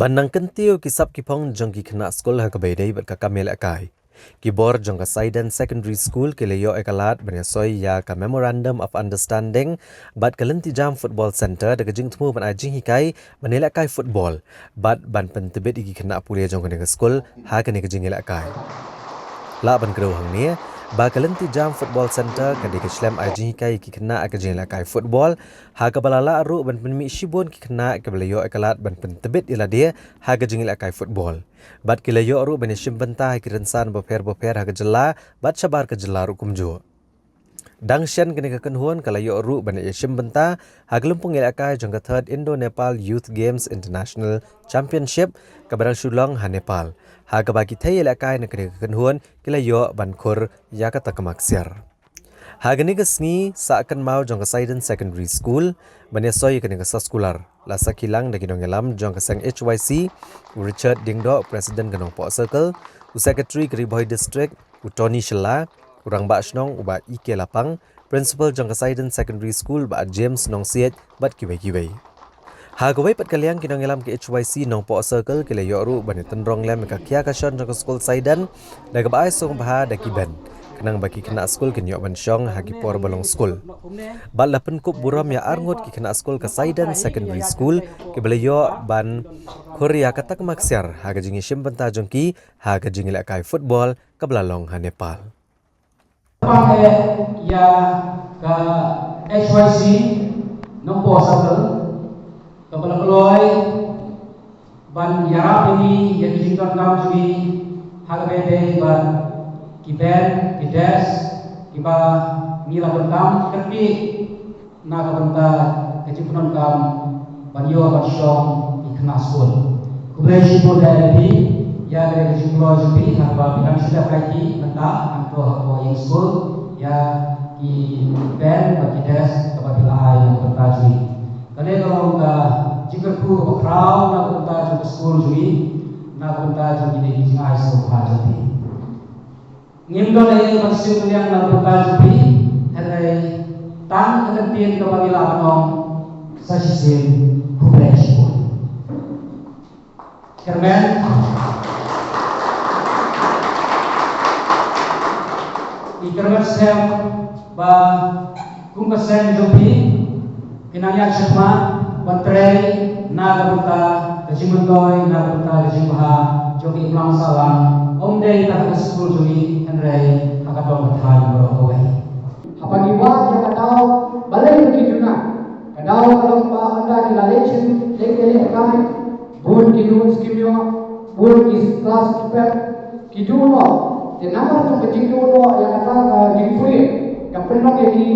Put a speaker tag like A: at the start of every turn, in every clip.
A: Banang kentiu kisap kipong jong ki kena skol ha kabaydai bat ka kamel akai. Kibor jong ka Saidan Secondary School kilayo ekalat banyasoy ya ka Memorandum of Understanding bat kalenti jam football center da kajing temu ban ajing hikai banela kai football bat ban pentebet iki kena pulia jong ka skol ha kene kajing ela kai. La ban kro hang ni ba kalenti jam football center kadi ke slam ajing hikai ki kena akajing ela kai football ha ka balala ru ban penmi shibon ki kena ke belayo ekalat ban pentebet ila dia ha kajing ela kai football. Bat kilayo ru ban shim bentah ki rensan boper ha ka jela bat sabar ka jela ru kumjo. Dangshan kene ka kenhuan kalayo ru ban shim bentah ha gelumpung ela kai jong ka third Indo-Nepal Youth Games International Championship ka barang sulong ha Nepal. Ha ka bagi thai ela kai na kene ka kenhuan kilayo ban khur ya ka takamaksiar. Ha gani ka sngi sa akan mau jong ka Saidan Secondary School banesoy kene ka sekolah la sakilang da kinong elam jong ka sang HYC Richard Dingdo President kanong Po Circle u Secretary Kriboy District u Tony Shela urang ba snong u ba Ike Lapang Principal jong ka Saidan Secondary School ba James Nong Siet bat kiwei ha gawai pat kaliang kinong elam ke HYC nong Po Circle kilayo ru ban tenrong lem ka kya ka shon jong ka school Saidan da ka ba song ba da kiben kenang bagi kena skul kenyo ban syong hagi por balong skul bala penkup buram ya arngot ki kena skul ke Saidan Secondary School ke belayo ban Korea katak maksiar haga jingi shimbenta jongki haga jingi lakai football ke belalong ha Nepal
B: ya ke HYC nomor 1 ke belaloi ban yarap ini yang dijingkan kam jui haga bebe ban kiben, kides, kiba nila bentam, kerti naga benta kecipunan kam banyo bansyong ikna skul. Kublai shipo dari ya dari kecipunan jubi harba bilang sudah lagi benta angko hako yang skul ya ki ben bagi kides apabila ayam benta jubi. Kali kalau ka jika ku bakrau naga benta jubi skul jubi naga benta jubi di jing ay skul jubi. Ngimdo lagi maksud yang nabuka jubi hari tang ketentin kepabila menong sasisim kublai shipo. Kermen ikermen sem ba kungkasen jubi kinanya shema bantrei nagabuka kajimutoi nagabuka kajimha jogi imam salam omdei tak skul jubi Rai akadom thai berowai.
C: Apa giwa yang kadau balai kiduna kadau kadang pa anda kilalection lekele kai bun kidun skimyo bun is class keeper kiduno te namar tu kiduno yang kata jingpui yang pernah jadi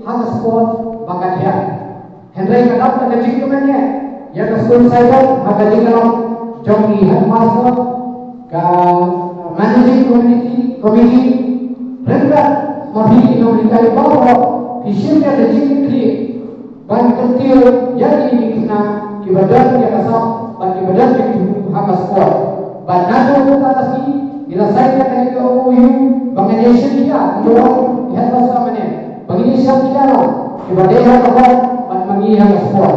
C: hak sport bakadia Henry kadau kada jingkumenya yang school cyber bakadia kalau joki headmaster ka managing committee rendah mahi indonesia bahwa visinya ada jingkri ban kecil jadi dikena kibadan yang asal ban kibadan itu hak sport ban nado itu atas ini diselesaikan dari OU bangination dia mendorong head bahasa mana bangination dia lah kibadan hak sport ban mengi hak sport